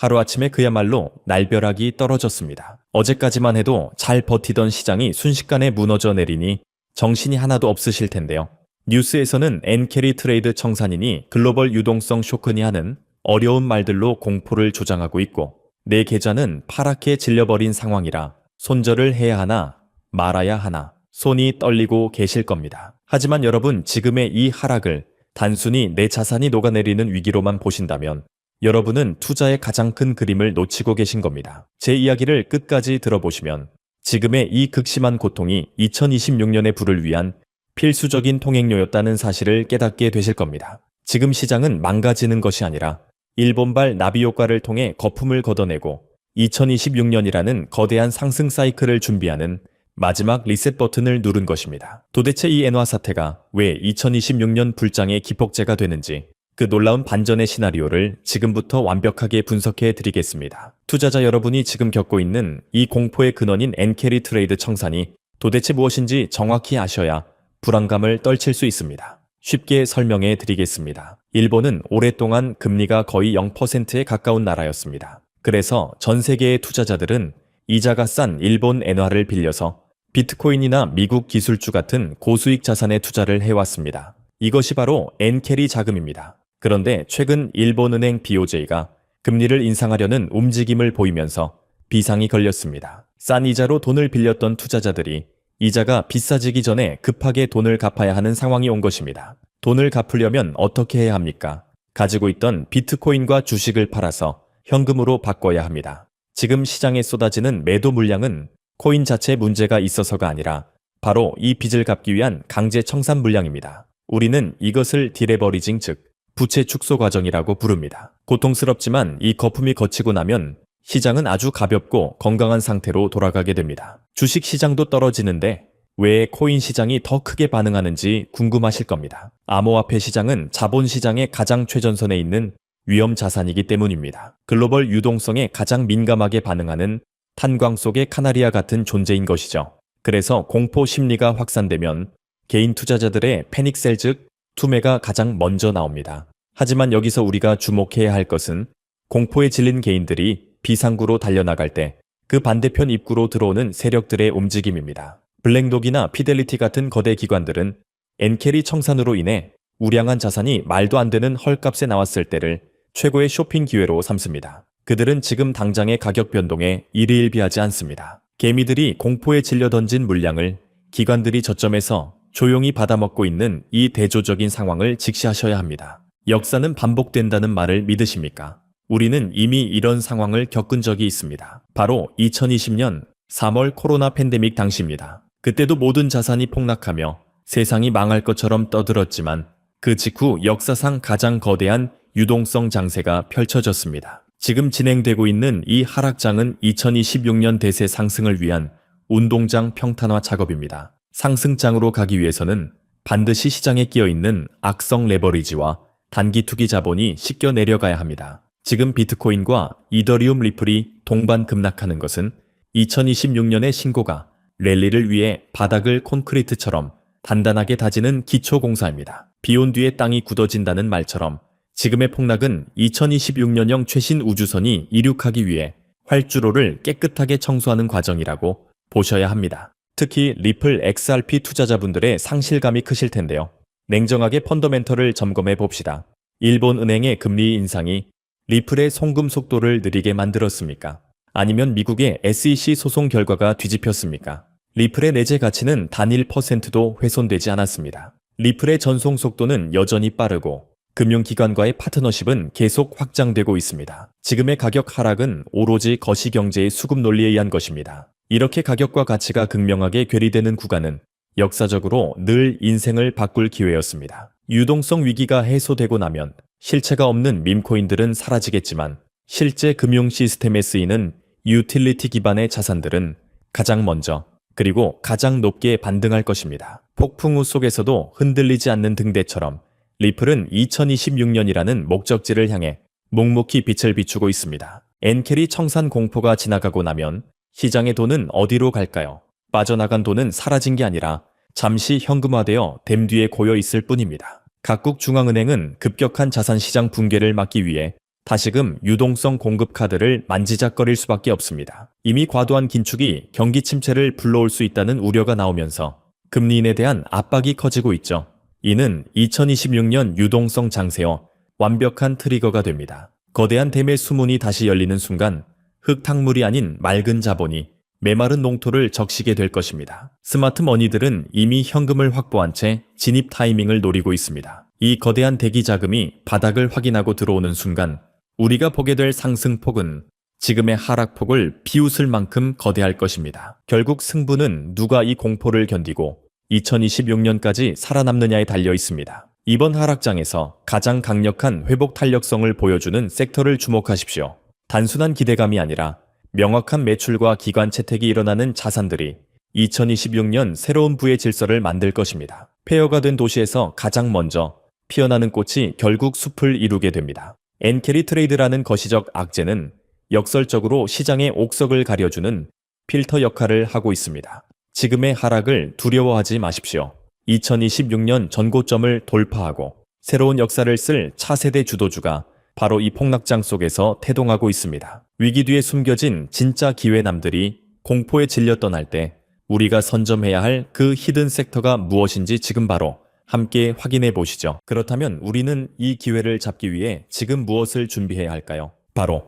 하루아침에 그야말로 날벼락이 떨어졌습니다. 어제까지만 해도 잘 버티던 시장이 순식간에 무너져 내리니 정신이 하나도 없으실 텐데요. 뉴스에서는 엔캐리 트레이드 청산인이 글로벌 유동성 쇼크니 하는 어려운 말들로 공포를 조장하고 있고 내 계좌는 파랗게 질려버린 상황이라 손절을 해야 하나 말아야 하나 손이 떨리고 계실 겁니다. 하지만 여러분, 지금의 이 하락을 단순히 내 자산이 녹아내리는 위기로만 보신다면 여러분은 투자의 가장 큰 그림을 놓치고 계신 겁니다. 제 이야기를 끝까지 들어보시면 지금의 이 극심한 고통이 2026년의 부를 위한 필수적인 통행료였다는 사실을 깨닫게 되실 겁니다. 지금 시장은 망가지는 것이 아니라 일본발 나비 효과를 통해 거품을 걷어내고 2026년이라는 거대한 상승 사이클을 준비하는 마지막 리셋 버튼을 누른 것입니다. 도대체 이 엔화 사태가 왜 2026년 불장의 기폭제가 되는지 그 놀라운 반전의 시나리오를 지금부터 완벽하게 분석해 드리겠습니다. 투자자 여러분이 지금 겪고 있는 이 공포의 근원인 엔캐리 트레이드 청산이 도대체 무엇인지 정확히 아셔야 불안감을 떨칠 수 있습니다. 쉽게 설명해 드리겠습니다. 일본은 오랫동안 금리가 거의 0%에 가까운 나라였습니다. 그래서 전 세계의 투자자들은 이자가 싼 일본 엔화를 빌려서 비트코인이나 미국 기술주 같은 고수익 자산에 투자를 해왔습니다. 이것이 바로 엔캐리 자금입니다. 그런데 최근 일본은행 BOJ가 금리를 인상하려는 움직임을 보이면서 비상이 걸렸습니다. 싼 이자로 돈을 빌렸던 투자자들이 이자가 비싸지기 전에 급하게 돈을 갚아야 하는 상황이 온 것입니다. 돈을 갚으려면 어떻게 해야 합니까? 가지고 있던 비트코인과 주식을 팔아서 현금으로 바꿔야 합니다. 지금 시장에 쏟아지는 매도 물량은 코인 자체에 문제가 있어서가 아니라 바로 이 빚을 갚기 위한 강제 청산 물량입니다. 우리는 이것을 디레버리징, 즉 부채 축소 과정이라고 부릅니다. 고통스럽지만 이 거품이 거치고 나면 시장은 아주 가볍고 건강한 상태로 돌아가게 됩니다. 주식 시장도 떨어지는데 왜 코인 시장이 더 크게 반응하는지 궁금하실 겁니다. 암호화폐 시장은 자본 시장의 가장 최전선에 있는 위험 자산이기 때문입니다. 글로벌 유동성에 가장 민감하게 반응하는 탄광 속의 카나리아 같은 존재인 것이죠. 그래서 공포 심리가 확산되면 개인 투자자들의 패닉셀, 즉 투매가 가장 먼저 나옵니다. 하지만 여기서 우리가 주목해야 할 것은 공포에 질린 개인들이 비상구로 달려나갈 때 그 반대편 입구로 들어오는 세력들의 움직임입니다. 블랙록이나 피델리티 같은 거대 기관들은 엔캐리 청산으로 인해 우량한 자산이 말도 안 되는 헐값에 나왔을 때를 최고의 쇼핑 기회로 삼습니다. 그들은 지금 당장의 가격 변동에 일희일비하지 않습니다. 개미들이 공포에 질려 던진 물량을 기관들이 저점에서 조용히 받아먹고 있는 이 대조적인 상황을 직시하셔야 합니다. 역사는 반복된다는 말을 믿으십니까? 우리는 이미 이런 상황을 겪은 적이 있습니다. 바로 2020년 3월 코로나 팬데믹 당시입니다. 그때도 모든 자산이 폭락하며 세상이 망할 것처럼 떠들었지만 그 직후 역사상 가장 거대한 유동성 장세가 펼쳐졌습니다. 지금 진행되고 있는 이 하락장은 2026년 대세 상승을 위한 운동장 평탄화 작업입니다. 상승장으로 가기 위해서는 반드시 시장에 끼어있는 악성 레버리지와 단기 투기 자본이 씻겨 내려가야 합니다. 지금 비트코인과 이더리움 리플이 동반 급락하는 것은 2026년의 신고가 랠리를 위해 바닥을 콘크리트처럼 단단하게 다지는 기초공사입니다. 비온 뒤에 땅이 굳어진다는 말처럼 지금의 폭락은 2026년형 최신 우주선이 이륙하기 위해 활주로를 깨끗하게 청소하는 과정이라고 보셔야 합니다. 특히 리플 XRP 투자자분들의 상실감이 크실 텐데요. 냉정하게 펀더멘털을 점검해 봅시다. 일본 은행의 금리 인상이 리플의 송금 속도를 느리게 만들었습니까? 아니면 미국의 SEC 소송 결과가 뒤집혔습니까? 리플의 내재 가치는 단 1%도 훼손되지 않았습니다. 리플의 전송 속도는 여전히 빠르고 금융기관과의 파트너십은 계속 확장되고 있습니다. 지금의 가격 하락은 오로지 거시경제의 수급 논리에 의한 것입니다. 이렇게 가격과 가치가 극명하게 괴리되는 구간은 역사적으로 늘 인생을 바꿀 기회였습니다. 유동성 위기가 해소되고 나면 실체가 없는 밈코인들은 사라지겠지만 실제 금융 시스템에 쓰이는 유틸리티 기반의 자산들은 가장 먼저 그리고 가장 높게 반등할 것입니다. 폭풍우 속에서도 흔들리지 않는 등대처럼 리플은 2026년이라는 목적지를 향해 묵묵히 빛을 비추고 있습니다. 엔캐리 청산 공포가 지나가고 나면 시장의 돈은 어디로 갈까요? 빠져나간 돈은 사라진 게 아니라 잠시 현금화되어 댐 뒤에 고여 있을 뿐입니다. 각국 중앙은행은 급격한 자산시장 붕괴를 막기 위해 다시금 유동성 공급 카드를 만지작거릴 수밖에 없습니다. 이미 과도한 긴축이 경기 침체를 불러올 수 있다는 우려가 나오면서 금리 인에 대한 압박이 커지고 있죠. 이는 2026년 유동성 장세어 완벽한 트리거가 됩니다. 거대한 댐의 수문이 다시 열리는 순간 흙탕물이 아닌 맑은 자본이 메마른 농토를 적시게 될 것입니다. 스마트 머니들은 이미 현금을 확보한 채 진입 타이밍을 노리고 있습니다. 이 거대한 대기 자금이 바닥을 확인하고 들어오는 순간 우리가 보게 될 상승폭은 지금의 하락폭을 비웃을 만큼 거대할 것입니다. 결국 승부는 누가 이 공포를 견디고 2026년까지 살아남느냐에 달려 있습니다. 이번 하락장에서 가장 강력한 회복 탄력성을 보여주는 섹터를 주목하십시오. 단순한 기대감이 아니라 명확한 매출과 기관 채택이 일어나는 자산들이 2026년 새로운 부의 질서를 만들 것입니다. 폐허가 된 도시에서 가장 먼저 피어나는 꽃이 결국 숲을 이루게 됩니다. 엔캐리 트레이드라는 거시적 악재는 역설적으로 시장의 옥석을 가려주는 필터 역할을 하고 있습니다. 지금의 하락을 두려워하지 마십시오. 2026년 전고점을 돌파하고 새로운 역사를 쓸 차세대 주도주가 바로 이 폭락장 속에서 태동하고 있습니다. 위기 뒤에 숨겨진 진짜 기회남들이 공포에 질려 떠날 때 우리가 선점해야 할 그 히든 섹터가 무엇인지 지금 바로 함께 확인해 보시죠. 그렇다면 우리는 이 기회를 잡기 위해 지금 무엇을 준비해야 할까요? 바로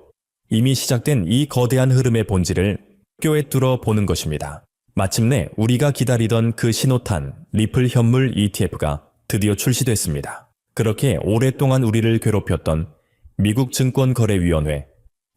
이미 시작된 이 거대한 흐름의 본질을 꿰뚫어 보는 것입니다. 마침내 우리가 기다리던 그 신호탄 리플 현물 ETF가 드디어 출시됐습니다. 그렇게 오랫동안 우리를 괴롭혔던 미국 증권거래위원회,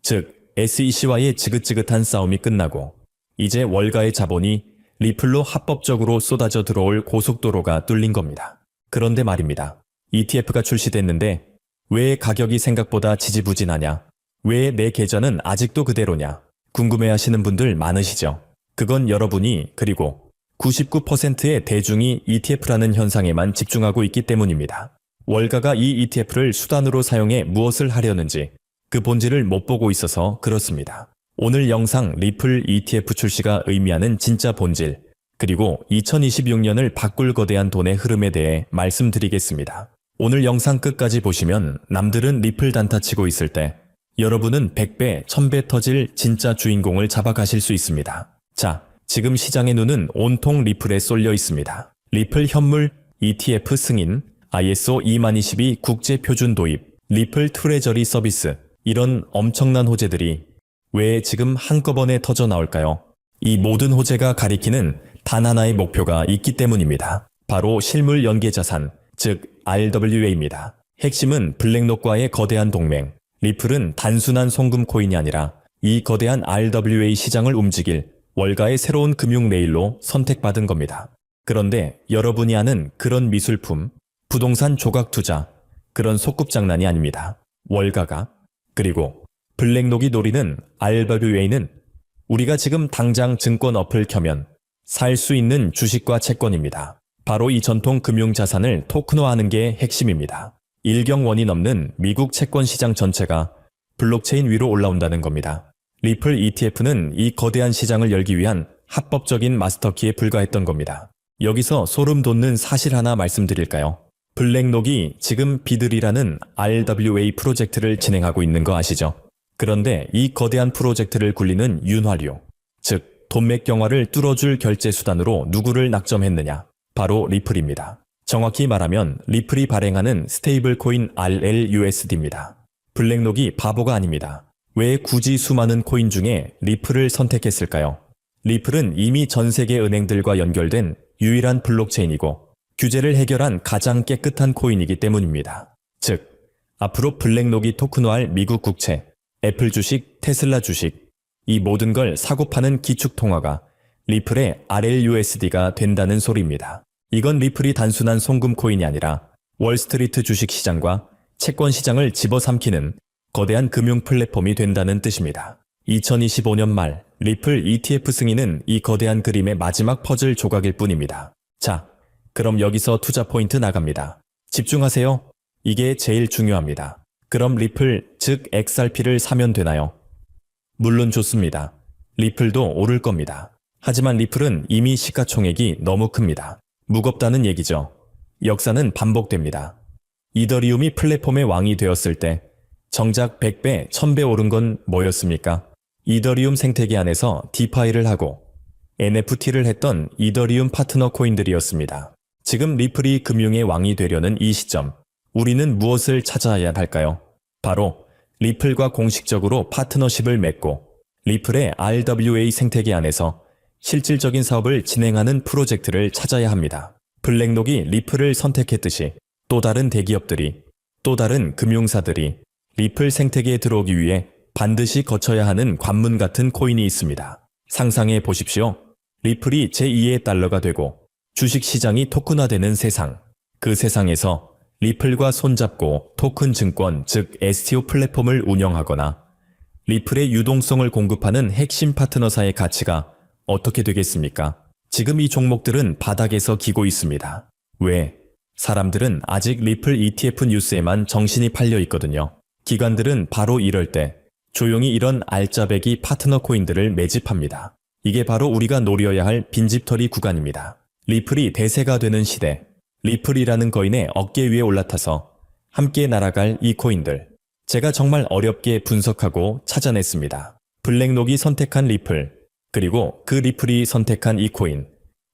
즉 SEC와의 지긋지긋한 싸움이 끝나고 이제 월가의 자본이 리플로 합법적으로 쏟아져 들어올 고속도로가 뚫린 겁니다. 그런데 말입니다. ETF가 출시됐는데 왜 가격이 생각보다 지지부진하냐? 왜 내 계좌는 아직도 그대로냐? 궁금해하시는 분들 많으시죠? 그건 여러분이 그리고 99%의 대중이 ETF라는 현상에만 집중하고 있기 때문입니다. 월가가 이 ETF를 수단으로 사용해 무엇을 하려는지 그 본질을 못 보고 있어서 그렇습니다. 오늘 영상 리플 ETF 출시가 의미하는 진짜 본질, 그리고 2026년을 바꿀 거대한 돈의 흐름에 대해 말씀드리겠습니다. 오늘 영상 끝까지 보시면 남들은 리플 단타치고 있을 때 여러분은 100배, 1000배 터질 진짜 주인공을 잡아가실 수 있습니다. 자, 지금 시장의 눈은 온통 리플에 쏠려 있습니다. 리플 현물 ETF 승인, ISO 2022 국제표준 도입, 리플 트레저리 서비스, 이런 엄청난 호재들이 왜 지금 한꺼번에 터져 나올까요? 이 모든 호재가 가리키는 단 하나의 목표가 있기 때문입니다. 바로 실물 연계자산, 즉 RWA입니다. 핵심은 블랙록과의 거대한 동맹, 리플은 단순한 송금 코인이 아니라 이 거대한 RWA 시장을 움직일 월가의 새로운 금융 레일로 선택받은 겁니다. 그런데 여러분이 아는 그런 미술품, 부동산 조각 투자, 그런 소꿉장난이 아닙니다. 월가가, 그리고 블랙록이 노리는 RWA는 우리가 지금 당장 증권 어플 켜면 살 수 있는 주식과 채권입니다. 바로 이 전통 금융자산을 토큰화하는 게 핵심입니다. 1경원이 넘는 미국 채권 시장 전체가 블록체인 위로 올라온다는 겁니다. 리플 ETF는 이 거대한 시장을 열기 위한 합법적인 마스터키에 불과했던 겁니다. 여기서 소름 돋는 사실 하나 말씀드릴까요? 블랙록이 지금 비들이라는 RWA 프로젝트를 진행하고 있는 거 아시죠? 그런데 이 거대한 프로젝트를 굴리는 윤활유, 즉 돈맥 경화를 뚫어줄 결제 수단으로 누구를 낙점했느냐? 바로 리플입니다. 정확히 말하면 리플이 발행하는 스테이블 코인 RLUSD입니다. 블랙록이 바보가 아닙니다. 왜 굳이 수많은 코인 중에 리플을 선택했을까요? 리플은 이미 전 세계 은행들과 연결된 유일한 블록체인이고 규제를 해결한 가장 깨끗한 코인이기 때문입니다. 즉, 앞으로 블랙록이 토큰화할 미국 국채, 애플 주식, 테슬라 주식, 이 모든 걸 사고 파는 기축통화가 리플의 RLUSD가 된다는 소리입니다. 이건 리플이 단순한 송금 코인이 아니라 월스트리트 주식시장과 채권시장을 집어삼키는 거대한 금융 플랫폼이 된다는 뜻입니다. 2025년 말 리플 ETF 승인은 이 거대한 그림의 마지막 퍼즐 조각일 뿐입니다. 자, 그럼 여기서 투자 포인트 나갑니다. 집중하세요. 이게 제일 중요합니다. 그럼 리플, 즉 XRP를 사면 되나요? 물론 좋습니다. 리플도 오를 겁니다. 하지만 리플은 이미 시가총액이 너무 큽니다. 무겁다는 얘기죠. 역사는 반복됩니다. 이더리움이 플랫폼의 왕이 되었을 때 정작 100배, 1000배 오른 건 뭐였습니까? 이더리움 생태계 안에서 디파이를 하고 NFT를 했던 이더리움 파트너 코인들이었습니다. 지금 리플이 금융의 왕이 되려는 이 시점, 우리는 무엇을 찾아야 할까요? 바로 리플과 공식적으로 파트너십을 맺고 리플의 RWA 생태계 안에서 실질적인 사업을 진행하는 프로젝트를 찾아야 합니다. 블랙록이 리플을 선택했듯이 또 다른 대기업들이, 또 다른 금융사들이 리플 생태계에 들어오기 위해 반드시 거쳐야 하는 관문 같은 코인이 있습니다. 상상해 보십시오. 리플이 제2의 달러가 되고 주식시장이 토큰화되는 세상. 그 세상에서 리플과 손잡고 토큰 증권, 즉 STO 플랫폼을 운영하거나 리플의 유동성을 공급하는 핵심 파트너사의 가치가 어떻게 되겠습니까? 지금 이 종목들은 바닥에서 기고 있습니다. 왜? 사람들은 아직 리플 ETF 뉴스에만 정신이 팔려 있거든요. 기관들은 바로 이럴 때 조용히 이런 알짜배기 파트너 코인들을 매집합니다. 이게 바로 우리가 노려야 할 빈집털이 구간입니다. 리플이 대세가 되는 시대, 리플이라는 거인의 어깨 위에 올라타서 함께 날아갈 이 코인들. 제가 정말 어렵게 분석하고 찾아냈습니다. 블랙록이 선택한 리플, 그리고 그 리플이 선택한 이 코인.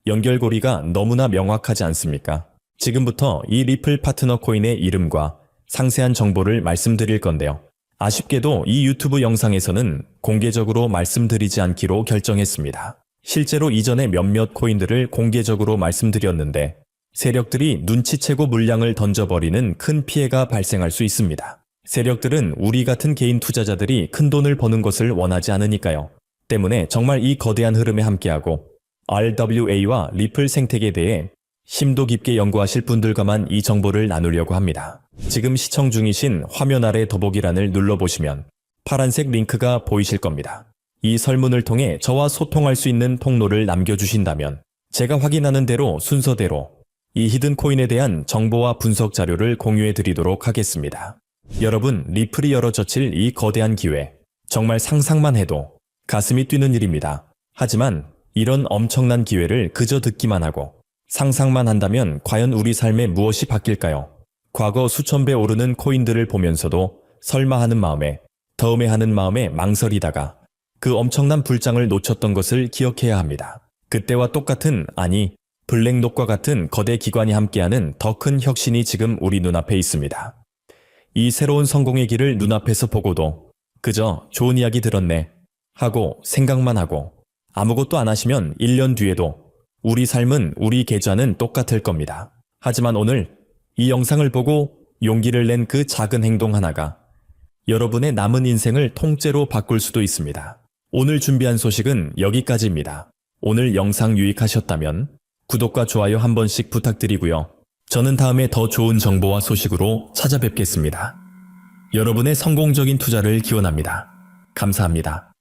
연결고리가 너무나 명확하지 않습니까? 지금부터 이 리플 파트너 코인의 이름과 상세한 정보를 말씀드릴 건데요. 아쉽게도 이 유튜브 영상에서는 공개적으로 말씀드리지 않기로 결정했습니다. 실제로 이전에 몇몇 코인들을 공개적으로 말씀드렸는데 세력들이 눈치채고 물량을 던져버리는 큰 피해가 발생할 수 있습니다. 세력들은 우리 같은 개인 투자자들이 큰 돈을 버는 것을 원하지 않으니까요. 때문에 정말 이 거대한 흐름에 함께하고 RWA와 리플 생태계에 대해 심도 깊게 연구하실 분들과만 이 정보를 나누려고 합니다. 지금 시청 중이신 화면 아래 더보기란을 눌러보시면 파란색 링크가 보이실 겁니다. 이 설문을 통해 저와 소통할 수 있는 통로를 남겨주신다면 제가 확인하는 대로 순서대로 이 히든 코인에 대한 정보와 분석 자료를 공유해 드리도록 하겠습니다. 여러분, 리플이 열어젖힐 이 거대한 기회, 정말 상상만 해도 가슴이 뛰는 일입니다. 하지만 이런 엄청난 기회를 그저 듣기만 하고 상상만 한다면 과연 우리 삶에 무엇이 바뀔까요? 과거 수천 배 오르는 코인들을 보면서도 설마 하는 마음에, 다음에 하는 마음에 망설이다가 그 엄청난 불장을 놓쳤던 것을 기억해야 합니다. 그때와 똑같은, 아니 블랙록과 같은 거대 기관이 함께하는 더 큰 혁신이 지금 우리 눈앞에 있습니다. 이 새로운 성공의 길을 눈앞에서 보고도 그저 좋은 이야기 들었네 하고 생각만 하고 아무것도 안 하시면 1년 뒤에도 우리 삶은, 우리 계좌는 똑같을 겁니다. 하지만 오늘 이 영상을 보고 용기를 낸 그 작은 행동 하나가 여러분의 남은 인생을 통째로 바꿀 수도 있습니다. 오늘 준비한 소식은 여기까지입니다. 오늘 영상 유익하셨다면 구독과 좋아요 한 번씩 부탁드리고요. 저는 다음에 더 좋은 정보와 소식으로 찾아뵙겠습니다. 여러분의 성공적인 투자를 기원합니다. 감사합니다.